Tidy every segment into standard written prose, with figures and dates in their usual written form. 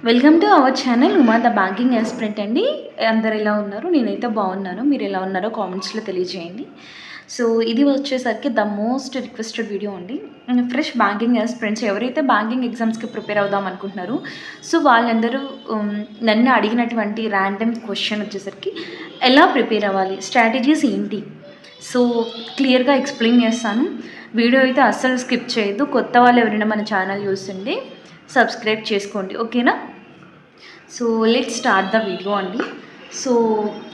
Welcome to our channel Uma the banking aspirant అండి. అందరు ఎలా ఉన్నారు? నేనైతే బాగున్నాను. మీరు ఎలా ఉన్నారో కామెంట్స్లో తెలియజేయండి. సో ఇది వచ్చేసరికి ద మోస్ట్ రిక్వెస్టెడ్ వీడియో అండి. ఫ్రెష్ బ్యాంకింగ్ ఆస్పిరెంట్స్ ఎవరైతే బ్యాంకింగ్ ఎగ్జామ్స్కి ప్రిపేర్ అవుదాం అనుకుంటున్నారో సో వాళ్ళందరూ నన్ను అడిగినటువంటి ర్యాండమ్ క్వశ్చన్ వచ్చేసరికి ఎలా ప్రిపేర్ అవ్వాలి, స్ట్రాటజీస్ ఏంటి, సో క్లియర్గా ఎక్స్ప్లెయిన్ చేస్తాను. వీడియో అయితే అస్సలు స్కిప్ చేయొద్దు. కొత్త వాళ్ళు ఎవరైనా మన ఛానల్ చూస్తుంటే సబ్స్క్రైబ్ చేసుకోండి, ఓకేనా? So let start the video అండి. సో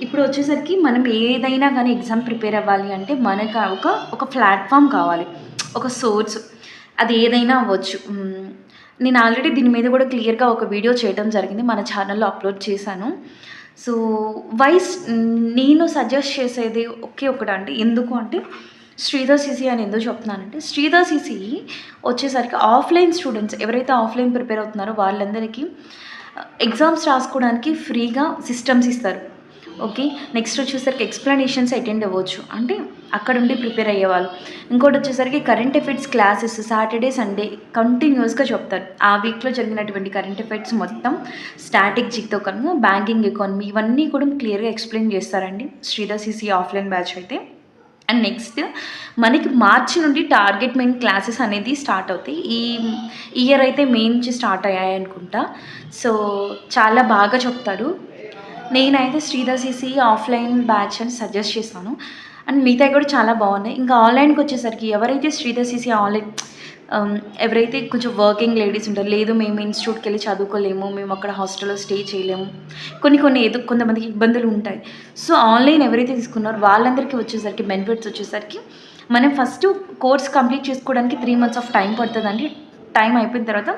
ఇప్పుడు వచ్చేసరికి మనం ఏదైనా కానీ ఎగ్జామ్ ప్రిపేర్ అవ్వాలి అంటే మనకు ఒక ప్లాట్ఫామ్ కావాలి, ఒక సోర్స్. అది ఏదైనా అవ్వచ్చు. నేను ఆల్రెడీ దీని మీద కూడా క్లియర్గా ఒక వీడియో చేయడం జరిగింది, మన ఛానల్లో అప్లోడ్ చేశాను. సో నేను సజెస్ట్ చేసేది ఒకే ఒకటండి. ఎందుకు అంటే శ్రీధర్ సిసి అని ఎందుకు చెప్తున్నానంటే, శ్రీధర్ సిసి వచ్చేసరికి ఆఫ్లైన్ స్టూడెంట్స్ ఎవరైతే ఆఫ్లైన్ ప్రిపేర్ అవుతున్నారో వాళ్ళందరికీ ఎగ్జామ్స్ రాసుకోవడానికి ఫ్రీగా సిస్టమ్స్ ఇస్తారు. ఓకే, నెక్స్ట్ వచ్చేసరికి ఎక్స్ప్లెనేషన్స్ అటెండ్ అవ్వచ్చు, అంటే అక్కడ ఉండి ప్రిపేర్ అయ్యేవాళ్ళు. ఇంకోటి వచ్చేసరికి current affairs classes Saturday Sunday కంటిన్యూస్గా చెప్తారు. ఆ వీక్లో జరిగినటువంటి కరెంట్ అఫైర్స్ మొత్తం స్టాటిక్జిక్తో కనుక బ్యాంకింగ్, ఎకానమీ ఇవన్నీ కూడా క్లియర్గా ఎక్స్ప్లెయిన్ చేస్తారండి శ్రీధర్ సిసి ఆఫ్లైన్ బ్యాచ్ అయితే. అండ్ నెక్స్ట్ మనకి మార్చి నుండి టార్గెట్ మెయిన్ క్లాసెస్ అనేది స్టార్ట్ అవుతాయి. ఈ ఇయర్ అయితే మే నుంచి స్టార్ట్ అయ్యాయి అనుకుంటా. సో చాలా బాగా చెప్తాడు. నేనైతే శ్రీధర్ సిసి ఆఫ్లైన్ బ్యాచ్ అని సజెస్ట్ చేస్తాను. అండ్ మిగతా కూడా చాలా బాగున్నాయి. ఇంకా ఆన్లైన్కి వచ్చేసరికి ఎవరైతే శ్రీధర్ సిసి ఆన్లైన్ ఎవరైతే కొంచెం వర్కింగ్ లేడీస్ ఉంటారు, లేదు మేము ఇన్స్టిట్యూట్కి వెళ్ళి చదువుకోలేము, మేము అక్కడ హాస్టల్లో స్టే చేయలేము, కొన్ని కొంతమందికి ఇబ్బందులు ఉంటాయి. సో ఆన్లైన్ ఎవరైతే తీసుకున్నారో వాళ్ళందరికీ వచ్చేసరికి బెనిఫిట్స్ వచ్చేసరికి మనం ఫస్ట్ కోర్స్ కంప్లీట్ చేసుకోవడానికి 3 months ఆఫ్ టైం పడుతుందండి. టైం అయిపోయిన తర్వాత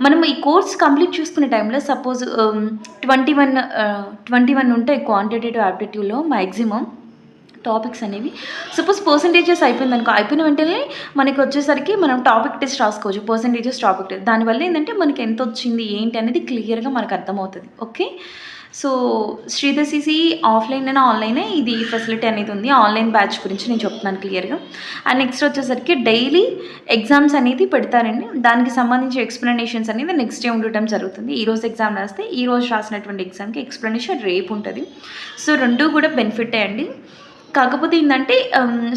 మనం ఈ కోర్స్ కంప్లీట్ చేసుకునే టైంలో సపోజ్ 21 ఉంటాయి క్వాంటిటేటివ్ యాప్టిట్యూడ్లో మ్యాక్సిమం టాపిక్స్ అనేవి. సపోజ్ పర్సంటేజెస్ అయిపోయింది అనుకో, అయిపోయిన వెంటనే మనకి వచ్చేసరికి మనం టాపిక్ టెస్ట్ రాసుకోవచ్చు. పర్సంటేజెస్ టాపిక్ టెస్ట్ దానివల్ల ఏంటంటే మనకి ఎంత వచ్చింది ఏంటి అనేది క్లియర్గా మనకు అర్థమవుతుంది. Okay, so Sridhar CC offline అయినా ఆన్లైన్ ఇది ఫెసిలిటీ అనేది ఉంది. ఆన్లైన్ బ్యాచ్ గురించి నేను చెప్తున్నాను క్లియర్గా. అండ్ నెక్స్ట్ వచ్చేసరికి డైలీ ఎగ్జామ్స్ అనేది పెడతారండి. దానికి సంబంధించి ఎక్స్ప్లెనేషన్స్ అనేది నెక్స్ట్ డే ఉండటం జరుగుతుంది. ఈరోజు ఎగ్జామ్ రాస్తే ఈరోజు రాసినటువంటి ఎగ్జామ్కి ఎక్స్ప్లెనేషన్ రేపు ఉంటుంది. సో రెండు కూడా బెనిఫిటే అండి. కాకపోతే ఏంటంటే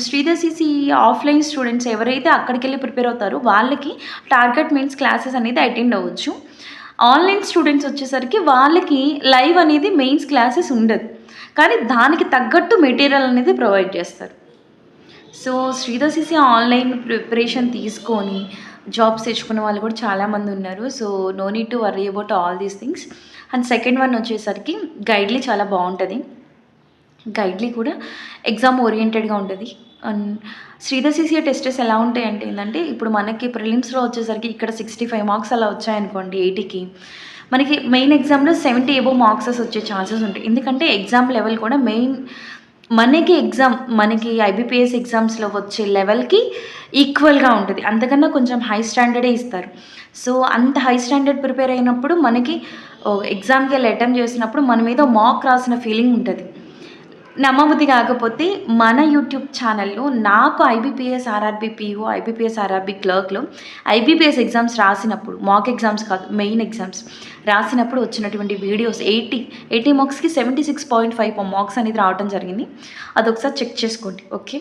శ్రీధర్ సిసి ఆఫ్లైన్ స్టూడెంట్స్ ఎవరైతే అక్కడికి వెళ్ళి ప్రిపేర్ అవుతారో వాళ్ళకి టార్గెట్ మెయిన్స్ క్లాసెస్ అనేది అటెండ్ అవ్వచ్చు. ఆన్లైన్ స్టూడెంట్స్ వచ్చేసరికి వాళ్ళకి లైవ్ అనేది మెయిన్స్ క్లాసెస్ ఉండదు, కానీ దానికి తగ్గట్టు మెటీరియల్ అనేది ప్రొవైడ్ చేస్తారు. So Sridhar CC online preparation తీసుకొని జాబ్స్ తెచ్చుకునే వాళ్ళు కూడా చాలామంది ఉన్నారు. So no need to worry about all these things. And second one వచ్చేసరికి గైడ్లీ చాలా బాగుంటుంది. గైడ్లీ కూడా ఎగ్జామ్ ఓరియంటెడ్గా ఉంటుంది. అండ్ శ్రీధర్ సిసి టెస్టెస్ ఎలా ఉంటాయి అంటే ఏంటంటే, ఇప్పుడు మనకి ప్రిలిమ్స్లో వచ్చేసరికి ఇక్కడ 65 మార్క్స్ అలా వచ్చాయనుకోండి 80కి, మనకి మెయిన్ ఎగ్జామ్లో 70 అబోవ్ మార్క్సెస్ వచ్చే ఛాన్సెస్ ఉంటాయి. ఎందుకంటే ఎగ్జామ్ లెవెల్ కూడా మనకి ఐబీపీఎస్ ఎగ్జామ్స్లో వచ్చే లెవెల్కి ఈక్వల్గా ఉంటుంది. అంతకన్నా కొంచెం హై స్టాండర్డే ఇస్తారు. సో అంత హై స్టాండర్డ్ ప్రిపేర్ అయినప్పుడు మనకి ఎగ్జామ్కి వెళ్ళి అటెంప్ట్ చేసినప్పుడు మన మీద మాక్ రాసిన ఫీలింగ్ ఉంటుంది. నమ్మబుద్ధి కాకపోతే మన యూట్యూబ్ ఛానల్లో నాకు IBPS RRB PO, IBPS RRB క్లర్క్లో ఐబీపీఎస్ ఎగ్జామ్స్ రాసినప్పుడు, మాక్ ఎగ్జామ్స్ కాదు మెయిన్ ఎగ్జామ్స్ రాసినప్పుడు వచ్చినటువంటి వీడియోస్ 80 మార్క్స్కి 76.5 మార్క్స్ అనేది రావడం జరిగింది. అదొకసారి చెక్ చేసుకోండి. ఓకే,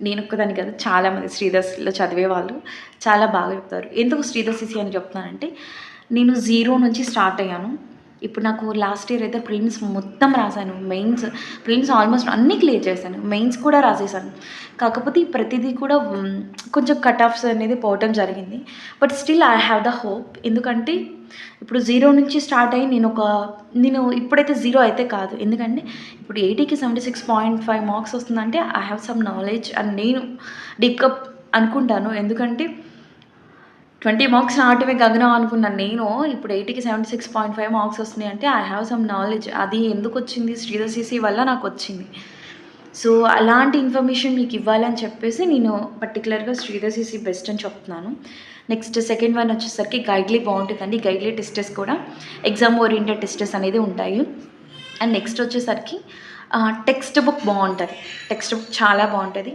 నేను ఒక్కదాన్ని కదా, చాలామంది శ్రీధర్లో చదివే వాళ్ళు చాలా బాగా చెప్తారు. ఎందుకు శ్రీధర్ సిసి అని చెప్తున్నానంటే, నేను 0 నుంచి స్టార్ట్ అయ్యాను. ఇప్పుడు నాకు లాస్ట్ ఇయర్ అయితే ప్రిలిమ్స్ మొత్తం రాశాను, ప్రిలిమ్స్ ఆల్మోస్ట్ అన్నీ క్లియర్ చేశాను, మెయిన్స్ కూడా రాసేసాను. కాకపోతే ప్రతిదీ కూడా కొంచెం కట్ ఆఫ్స్ అనేది పోవటం జరిగింది. But still I have the hope. ఎందుకంటే ఇప్పుడు 0 నుంచి స్టార్ట్ అయ్యి నేను ఇప్పుడైతే 0 అయితే కాదు. ఎందుకంటే ఇప్పుడు 80కి 76.5 మార్క్స్ వస్తుందంటే ఐ హ్యావ్ సమ్ నాలెడ్జ్ అని నేను డీప్గా అనుకుంటాను. ఎందుకంటే 20 మార్క్స్ రావటమే గగనం అనుకున్నాను నేను. ఇప్పుడు 80కి 76.5 మార్క్స్ వస్తున్నాయి అంటే ఐ హ్యావ్ సమ్ నాలెడ్జ్. అది ఎందుకు వచ్చింది? శ్రీధర్ సిసి వల్ల నాకు వచ్చింది. సో అలాంటి ఇన్ఫర్మేషన్ మీకు ఇవ్వాలని చెప్పేసి నేను పర్టికులర్గా శ్రీధర్ సిసి బెస్ట్ అని చెప్తున్నాను. నెక్స్ట్ సెకండ్ వన్ వచ్చేసరికి గైడ్లీ బాగుంటుందండి. గైడ్లీ టెస్టెస్ కూడా ఎగ్జామ్ ఓరియంటెడ్ టెస్టెస్ అనేది ఉంటాయి. అండ్ నెక్స్ట్ వచ్చేసరికి టెక్స్ట్ బుక్ బాగుంటుంది. టెక్స్ట్ బుక్ చాలా బాగుంటుంది.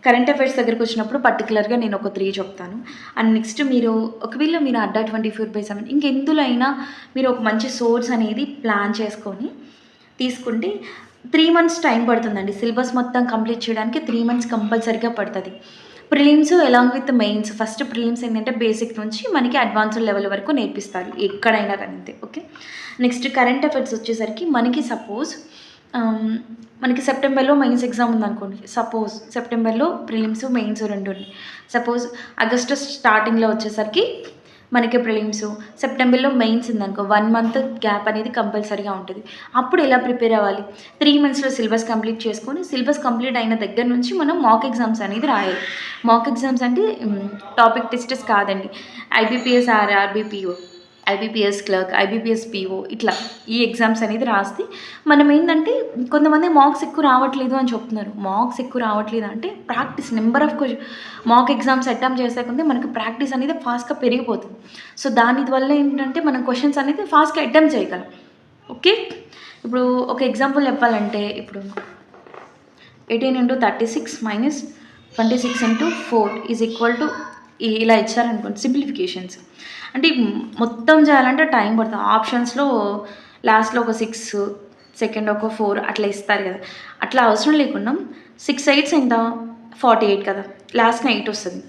కరెంట్ అఫైర్స్ దగ్గరికి వచ్చినప్పుడు పర్టికులర్గా నేను ఒక 3 చెప్తాను. అండ్ నెక్స్ట్ మీరు ఒకవేళ మీరు అడ్డా 24/7 ఇంకెందులో అయినా మీరు ఒక మంచి సోర్స్ అనేది ప్లాన్ చేసుకొని తీసుకుంటే 3 మంత్స్ టైం పడుతుందండి. సిలబస్ మొత్తం కంప్లీట్ చేయడానికి 3 మంత్స్ కంపల్సరీగా పడుతుంది. Prelims along with mains. First prelims ఏంటంటే బేసిక్ నుంచి మనకి అడ్వాన్స్డ్ లెవెల్ వరకు నేర్పిస్తారు ఎక్కడైనా కానీ అంతే. ఓకే, నెక్స్ట్ కరెంట్ అఫైర్స్ వచ్చేసరికి మనకి సపోజ్ మనకి సెప్టెంబర్లో మెయిన్స్ ఎగ్జామ్ ఉందనుకోండి. సపోజ్ సెప్టెంబర్లో ప్రిలిమ్స్ మెయిన్స్ 2 ఉన్నాయి. సపోజ్ ఆగస్టు స్టార్టింగ్లో వచ్చేసరికి మనకి ప్రిలిమ్స్, సెప్టెంబర్లో మెయిన్స్ ఉందనుకో, 1 మంత్ గ్యాప్ అనేది కంపల్సరీగా ఉంటుంది. అప్పుడు ఎలా ప్రిపేర్ అవ్వాలి? 3 మంత్స్లో సిలబస్ కంప్లీట్ చేసుకొని, సిలబస్ కంప్లీట్ అయిన దగ్గర నుంచి మనం మాక్ ఎగ్జామ్స్ అనేది రాయాలి. మాక్ ఎగ్జామ్స్ అంటే టాపిక్ టెస్టెస్ కాదండి. IBPS RRB PO, IBPS clerk, IBPS PO, ఇట్లా ఈ ఎగ్జామ్స్ అనేది రాస్తే మనం ఏంటంటే కొంతమంది మార్క్స్ ఎక్కువ రావట్లేదు అని చెప్తున్నారు. మార్క్స్ ఎక్కువ రావట్లేదు అంటే practice, number of mock exams attempt చేసే కొంటే మనకి ప్రాక్టీస్ అనేది ఫాస్ట్గా పెరిగిపోతుంది. సో దానివల్ల ఏంటంటే మనం క్వశ్చన్స్ అనేది ఫాస్ట్గా అటెంప్ట్ చేయగలం. ఓకే, ఇప్పుడు ఒక ఎగ్జాంపుల్ చెప్పాలంటే ఇప్పుడు 18 × 36 - 26 × 4 = ఇలా ఇచ్చారనుకోండి సింప్లిఫికేషన్స్. అంటే మొత్తం చేయాలంటే టైం పడుతుంది. ఆప్షన్స్లో లాస్ట్లో ఒక 6, సెకండ్ ఒక 4 అట్లా ఇస్తారు కదా. అట్లా అవసరం లేకుండా 6 8s ఎంత 48 కదా, లాస్ట్న 8 వస్తుంది.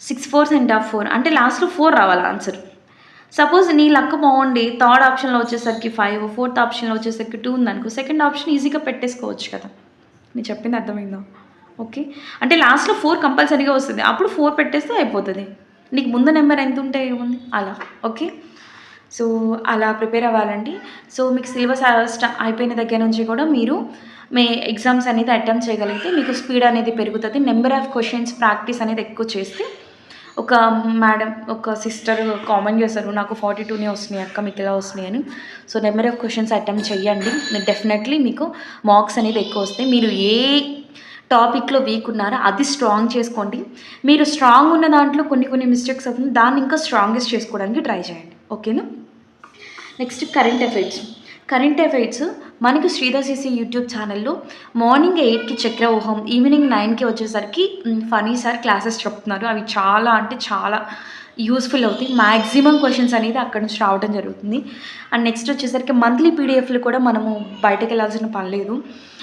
6 4s ఎంత 4 అంటే లాస్ట్లో 4 రావాలి ఆన్సర్. సపోజ్ నీ లక్ బాగుండి థర్డ్ ఆప్షన్లో వచ్చేసరికి 5, ఫోర్త్ ఆప్షన్లో వచ్చేసరికి 2 ఉందనుకో, సెకండ్ ఆప్షన్ ఈజీగా పెట్టేసుకోవచ్చు కదా. నేను చెప్పింది అర్థమైందా? ఓకే, అంటే లాస్ట్లో 4 కంపల్సరీగా వస్తుంది. అప్పుడు 4 పెట్టేస్తే అయిపోతుంది. నీకు ముందు నెంబర్ ఎంత ఉంటే ఏముంది అలా. ఓకే, సో అలా ప్రిపేర్ అవ్వాలండి. సో మీకు సిలబస్ అయిపోయిన దగ్గర నుంచి కూడా మీరు మీ ఎగ్జామ్స్ అనేది అటెంప్ట్ చేయగలిగితే మీకు స్పీడ్ అనేది పెరుగుతుంది. నెంబర్ ఆఫ్ క్వశ్చన్స్ ప్రాక్టీస్ అనేది ఎక్కువ చేస్తే, ఒక మేడం ఒక సిస్టర్ కామెంట్ చేశారు, నాకు 42 వస్తున్నాయి అక్క, మీకు ఎలా వస్తున్నాయి అని. So number of questions attempt చేయండి, డెఫినెట్లీ మీకు మార్క్స్ అనేది ఎక్కువ వస్తాయి. మీరు ఏ టాపిక్లో వీక్ ఉన్నారో అది స్ట్రాంగ్ చేసుకోండి. మీరు స్ట్రాంగ్ ఉన్న దాంట్లో కొన్ని మిస్టేక్స్ అవుతుంది, దాన్ని ఇంకా స్ట్రాంగెస్ట్ చేసుకోవడానికి ట్రై చేయండి. ఓకేనా, నెక్స్ట్ కరెంట్ అఫైర్స్ మనకు శ్రీధర్ సిసి యూట్యూబ్ ఛానల్లో మార్నింగ్ 8కి చక్రవ్యూహం, ఈవినింగ్ 9కి వచ్చేసరికి ఫనీ సార్ క్లాసెస్ చెప్తున్నారు. అవి చాలా అంటే చాలా యూస్ఫుల్ అవుతాయి. మ్యాక్సిమం క్వశ్చన్స్ అనేది అక్కడ నుంచి రావడం జరుగుతుంది. అండ్ నెక్స్ట్ వచ్చేసరికి మంత్లీ పీడిఎఫ్లు కూడా మనము బయటకు వెళ్ళాల్సిన పని లేదు,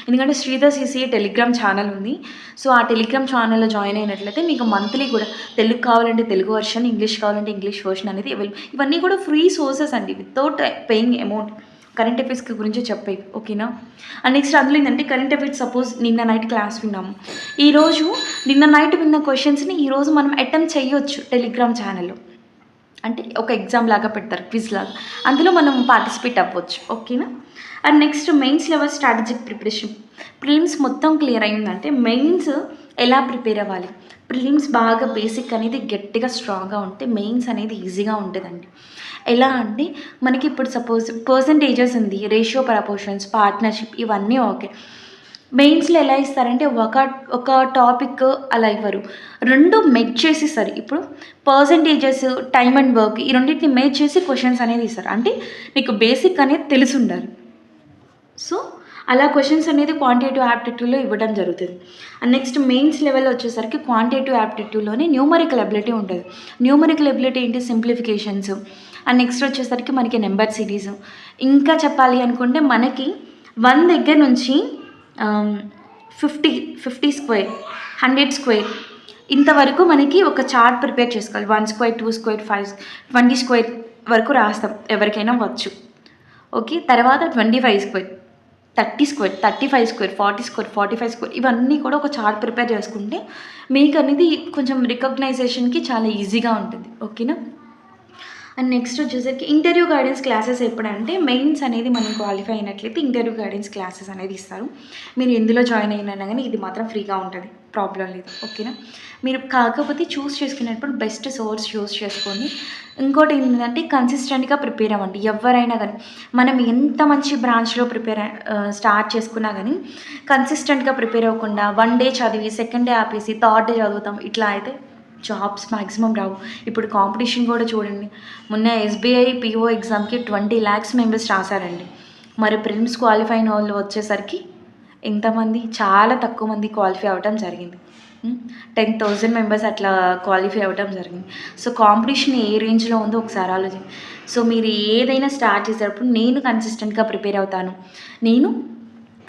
ఎందుకంటే శ్రీధర్ సిసి టెలిగ్రామ్ ఛానల్ ఉంది. సో ఆ టెలిగ్రామ్ ఛానల్లో జాయిన్ అయినట్లయితే మీకు మంత్లీ కూడా తెలుగు కావాలంటే తెలుగు వర్షన్, ఇంగ్లీష్ కావాలంటే ఇంగ్లీష్ వర్షన్ అనేది అవైలబుల్. ఇవన్నీ కూడా ఫ్రీ సోర్సెస్ అండి, without paying amount. Current affairs గురించి చెప్పేవి. ఓకేనా, అండ్ నెక్స్ట్ అందులో ఏంటంటే కరెంట్ అఫైర్స్ సపోజ్ నిన్న నైట్ క్లాస్ విన్నాము, నిన్న నైట్ విన్న క్వశ్చన్స్ని ఈరోజు మనం అటెంప్ట్ చేయొచ్చు టెలిగ్రామ్ ఛానల్లో. అంటే ఒక ఎగ్జామ్ లాగా పెడతారు, క్విజ్ లాగా, అందులో మనం పార్టిసిపేట్ అవ్వచ్చు. ఓకేనా, and next mains level strategic preparation. Prelims మొత్తం క్లియర్ అయిందంటే మెయిన్స్ ఎలా ప్రిపేర్ అవ్వాలి? ప్రిలిమ్స్ బాగా బేసిక్ అనేది గట్టిగా స్ట్రాంగ్గా ఉంటే మెయిన్స్ అనేది ఈజీగా ఉంటుందండి. ఎలా అంటే మనకి ఇప్పుడు సపోజ్ పర్సంటేజెస్ ఉంది, రేషియో ప్రపోర్షన్స్, పార్ట్నర్షిప్, ఇవన్నీ ఓకే. మెయిన్స్లో ఎలా ఇస్తారంటే ఒక టాపిక్ అలా ఇవ్వరు, 2 మెచ్ చేసి ఇస్తారు. ఇప్పుడు పర్సంటేజెస్, టైమ్ అండ్ వర్క్, ఈ రెండింటిని మెచ్ చేసి క్వశ్చన్స్ అనేది ఇస్తారు. అంటే నీకు బేసిక్ అనేది తెలిసి ఉండాలి. సో అలా క్వశ్చన్స్ అనేది క్వాంటిటేటివ్ యాప్టిట్యూడ్లో ఇవ్వడం జరుగుతుంది. అండ్ నెక్స్ట్ మెయిన్స్ లెవెల్ వచ్చేసరికి క్వాంటిటేటివ్ యాప్టిట్యూడ్లోనే న్యూమరికల్ ఎబిలిటీ ఉంటుంది. న్యూమరికల్ ఎబిలిటీ ఏంటి? సింప్లిఫికేషన్స్. అండ్ నెక్స్ట్ వచ్చేసరికి మనకి నెంబర్ సిరీస్. ఇంకా చెప్పాలి అనుకుంటే మనకి 1 దగ్గర నుంచి 50 స్క్వేర్, 100 స్క్వేర్ ఇంతవరకు మనకి ఒక చార్ట్ ప్రిపేర్ చేసుకోవాలి. 1 స్క్వేర్, 2 స్క్వేర్, 5, 20 స్క్వేర్ వరకు రాస్తాం, ఎవరికైనా వచ్చు. ఓకే, తర్వాత 25 square, 30 square, 35 square, 40 square, 45 square, ఇవన్నీ కూడా ఒక చార్ట్ ప్రిపేర్ చేసుకుంటే మీకు అనేది కొంచెం రికగ్నైజేషన్కి చాలా ఈజీగా ఉంటుంది. ఓకేనా, అండ్ నెక్స్ట్ వచ్చేసరికి ఇంటర్వ్యూ గైడెన్స్ క్లాసెస్ ఎప్పుడంటే మెయిన్స్ అనేది మనం క్వాలిఫై అయినట్లయితే ఇంటర్వ్యూ గైడెన్స్ క్లాసెస్ అనేది ఇస్తారు. మీరు ఎందులో జాయిన్ అయినా కానీ ఇది మాత్రం ఫ్రీగా ఉంటుంది, ప్రాబ్లం లేదు. ఓకేనా, మీరు కాకపోతే చూస్ చేసుకునేటప్పుడు బెస్ట్ సోర్స్ చూస్ చేసుకోండి. ఇంకోటి ఏంటంటే కన్సిస్టెంట్గా ప్రిపేర్ అవ్వండి. ఎవరైనా కానీ మనం ఎంత మంచి బ్రాంచ్లో స్టార్ట్ చేసుకున్నా కానీ కన్సిస్టెంట్గా ప్రిపేర్ అవ్వకుండా 1 డే చదివి సెకండ్ డే ఆపేసి థర్డ్ డే చదువుతాం, ఇట్లా అయితే జాబ్స్ మ్యాక్సిమం రావు. ఇప్పుడు కాంపిటీషన్ కూడా చూడండి, మొన్న SBI PO ఎగ్జామ్కి 20 lakhs మెంబర్స్ రాశారండి. మరి ప్రిలిమ్స్ క్వాలిఫై అయిన వాళ్ళు వచ్చేసరికి ఎంతమంది? చాలా తక్కువ మంది క్వాలిఫై అవ్వడం జరిగింది. 10,000 మెంబర్స్ అట్లా క్వాలిఫై అవ్వడం జరిగింది. సో కాంపిటీషన్ ఏ రేంజ్లో ఉందో ఒకసారి ఆలోచించండి. సో మీరు ఏదైనా స్టార్ట్ చేసేటప్పుడు నేను కన్సిస్టెంట్గా ప్రిపేర్ అవుతాను, నేను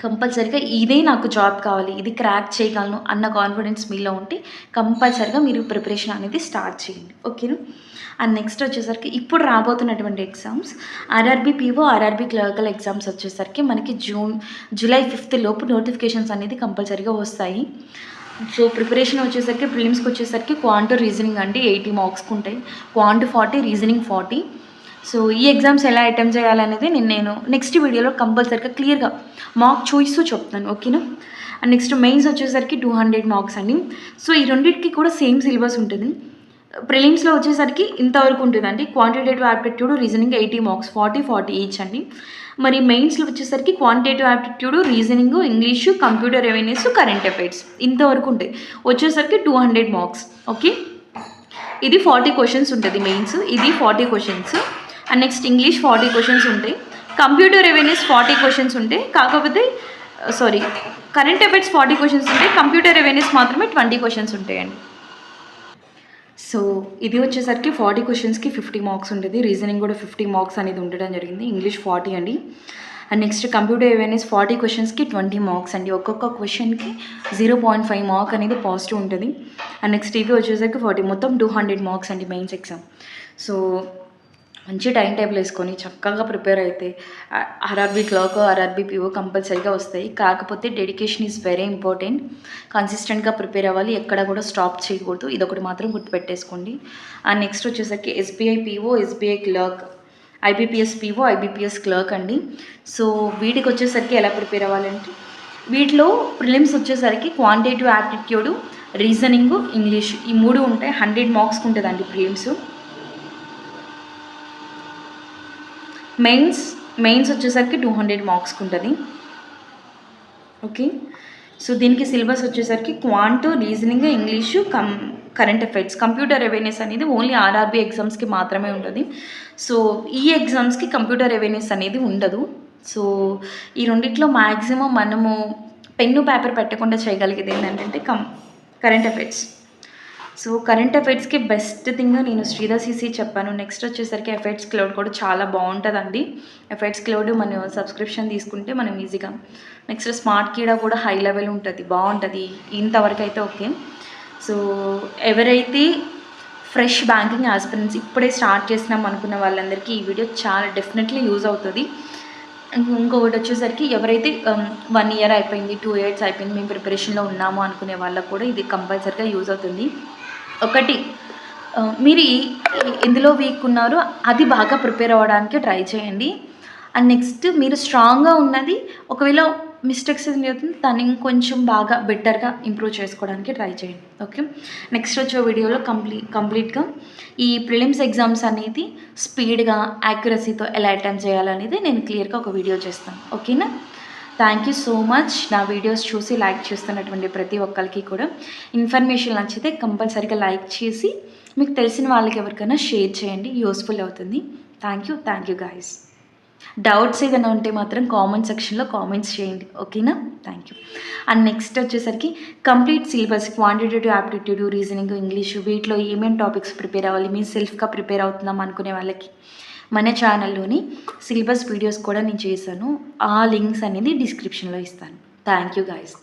కంపల్సరీగా ఇదే నాకు జాబ్ కావాలి, ఇది క్రాక్ చేయగలను అన్న కాన్ఫిడెన్స్ మీలో ఉంటే కంపల్సరీగా మీరు ప్రిపరేషన్ అనేది స్టార్ట్ చేయండి. ఓకేనా. అండ్ నెక్స్ట్ వచ్చేసరికి ఇప్పుడు రాబోతున్నటువంటి exams RRB PO, RRB clerical exams వచ్చేసరికి మనకి జూలై 5th లోపు నోటిఫికేషన్స్ అనేది కంపల్సరీగా వస్తాయి. సో ప్రిపరేషన్ వచ్చేసరికి ప్రిలిమ్స్కి వచ్చేసరికి క్వాంట్ రీజనింగ్ అంటే 80 మార్క్స్కి ఉంటాయి, క్వాంట్ 40, రీజనింగ్ 40. సో ఈ ఎగ్జామ్స్ ఎలా అటెంప్ట్ చేయాలనేది నేను నెక్స్ట్ వీడియోలో కంపల్సరీగా క్లియర్గా మార్క్ చూస్తూ చెప్తాను. ఓకేనా. అండ్ నెక్స్ట్ మెయిన్స్ వచ్చేసరికి 200 మార్క్స్ అండి. సో ఈ రెండింటికి కూడా సేమ్ సిలబస్ ఉంటుంది. ప్రిలిమ్స్లో వచ్చేసరికి ఇంతవరకు ఉంటుందండి. Quantitative aptitude, reasoning 80 marks, 40 each అండి. మరి మెయిన్స్లో వచ్చేసరికి quantitative aptitude, reasoning, English, computer awareness, current affairs ఇంతవరకు ఉంటాయి. వచ్చేసరికి 200 మార్క్స్. ఓకే. ఇది 40 క్వశ్చన్స్ ఉంటుంది మెయిన్స్, ఇది 40 questions. And next English 40 questions ఉంటాయి, కంప్యూటర్ అవేర్నెస్ 40 క్వశ్చన్స్ ఉంటాయి. కాకపోతే కరెంట్ అఫైర్స్ 40 క్వశ్చన్స్ ఉంటాయి, కంప్యూటర్ అవేర్నెస్ మాత్రమే 20 క్వశ్చన్స్ ఉంటాయండి. సో ఇది వచ్చేసరికి 40 క్వశ్చన్స్కి 50 మార్క్స్ ఉంటుంది, రీజనింగ్ కూడా 50 మార్క్స్ అనేది ఉండడం జరిగింది, ఇంగ్లీష్ 40 అండి. అండ్ నెక్స్ట్ కంప్యూటర్ అవేర్నెస్ 40 క్వశ్చన్స్కి 20 మార్క్స్ అండి. ఒక్కొక్క క్వశ్చన్కి 0.5 మార్క్ అనేది పాజిటివ్ ఉంటుంది. అండ్ నెక్స్ట్ ఇవి వచ్చేసరికి 40, మొత్తం 200 మార్క్స్ అండి మెయిన్స్ ఎగ్జామ్. సో మంచి టైం టేబుల్ వేసుకొని చక్కగా ప్రిపేర్ అయితే ఆర్ఆర్బీ క్లర్క్, ఆర్ఆర్బీ పీఓ కంపల్సరీగా వస్తాయి. కాకపోతే డెడికేషన్ ఈజ్ వెరీ ఇంపార్టెంట్. కన్సిస్టెంట్గా ప్రిపేర్ అవ్వాలి, ఎక్కడ కూడా స్టాప్ చేయకూడదు, ఇదొకటి మాత్రం గుర్తుపెట్టేసుకోండి. అండ్ నెక్స్ట్ వచ్చేసరికి SBI PO, SBI clerk, IBPS PO, IBPS clerk అండి. సో వీటికి వచ్చేసరికి ఎలా ప్రిపేర్ అవ్వాలంటే వీటిలో ప్రిలిమ్స్ వచ్చేసరికి క్వాంటిటేటివ్ యాప్టిట్యూడ్, రీజనింగ్, ఇంగ్లీష్ ఈ 3 ఉంటాయి. 100 మార్క్స్కి ఉంటుందండి ప్రిలిమ్స్. మెయిన్స్ వచ్చేసరికి 200 మార్క్స్కి ఉంటుంది. ఓకే. సో దీనికి సిలబస్ వచ్చేసరికి quant, reasoning, English, current affairs. Computer awareness అనేది ఓన్లీ ఆర్ఆర్బీ ఎగ్జామ్స్కి మాత్రమే ఉంటుంది. సో ఈ ఎగ్జామ్స్కి కంప్యూటర్ అవేర్నెస్ అనేది ఉండదు. సో ఈ రెండిట్లో మ్యాక్సిమం మనము పెన్ను పేపర్ పెట్టకుండా చేయగలిగేది ఏంటంటే కరెంట్ అఫైర్స్. సో కరెంట్ అఫైర్స్కి బెస్ట్ థింగ్ నేను శ్రీధర్ సిసి చెప్పాను. నెక్స్ట్ వచ్చేసరికి ఎఫైర్స్ క్లౌడ్ కూడా చాలా బాగుంటుందండి. ఎఫైర్స్ క్లౌడ్ మనం సబ్స్క్రిప్షన్ తీసుకుంటే మనం ఈజీగా. నెక్స్ట్ స్మార్ట్ కీడా కూడా హై లెవెల్ ఉంటుంది, బాగుంటుంది. ఇంతవరకు అయితే ఓకే. సో ఎవరైతే ఫ్రెష్ బ్యాంకింగ్ ఆస్పిరెంట్స్ ఇప్పుడే స్టార్ట్ చేసినాం అనుకున్న వాళ్ళందరికీ ఈ వీడియో చాలా డెఫినెట్లీ యూజ్ అవుతుంది. ఇంకొకటి వచ్చేసరికి ఎవరైతే 1 year అయిపోయింది, 2 years అయిపోయింది, మేము ప్రిపరేషన్లో ఉన్నాము అనుకునే వాళ్ళకు కూడా ఇది కంపల్సరీగా యూజ్ అవుతుంది. ఒకటి మీరు ఎందులో వీక్ ఉన్నారో అది బాగా ప్రిపేర్ అవ్వడానికి ట్రై చేయండి. అండ్ నెక్స్ట్ మీరు స్ట్రాంగ్గా ఉన్నది ఒకవేళ మిస్టేక్స్ ఏం జరుగుతుంది దాన్ని ఇంకొంచెం బాగా బెటర్గా ఇంప్రూవ్ చేసుకోవడానికి ట్రై చేయండి. ఓకే. నెక్స్ట్ వచ్చే వీడియోలో కంప్లీట్గా ఈ ప్రిలిమ్స్ ఎగ్జామ్స్ అనేది స్పీడ్గా యాక్యురసీతో ఎలా అటెంప్ట్ చేయాలనేది నేను క్లియర్గా ఒక వీడియో చేస్తాను. ఓకేనా. Thank you so much. నా వీడియోస్ చూసి లైక్ చేస్తున్నటువంటి ప్రతి ఒక్కరికి కూడా ఇన్ఫర్మేషన్ నచ్చితే కంపల్సరీగా లైక్ చేసి మీకు తెలిసిన వాళ్ళకి ఎవరికైనా షేర్ చేయండి, యూస్ఫుల్ అవుతుంది. Thank you guys. డౌట్స్ ఏదైనా ఉంటే మాత్రం కామెంట్ సెక్షన్లో కామెంట్స్ చేయండి. ఓకేనా. Thank you. అండ్ నెక్స్ట్ వచ్చేసరికి complete syllabus quantitative aptitude, reasoning, English వీటిలో ఏమేమి టాపిక్స్ ప్రిపేర్ అవ్వాలి, మేము సెల్ఫ్గా ప్రిపేర్ అవుతున్నాం అనుకునే వాళ్ళకి మన ఛానల్లోని సిలబస్ వీడియోస్ కూడా నేను చేశాను. ఆ లింక్స్ అనేది డిస్క్రిప్షన్లో ఇస్తాను. Thank you guys.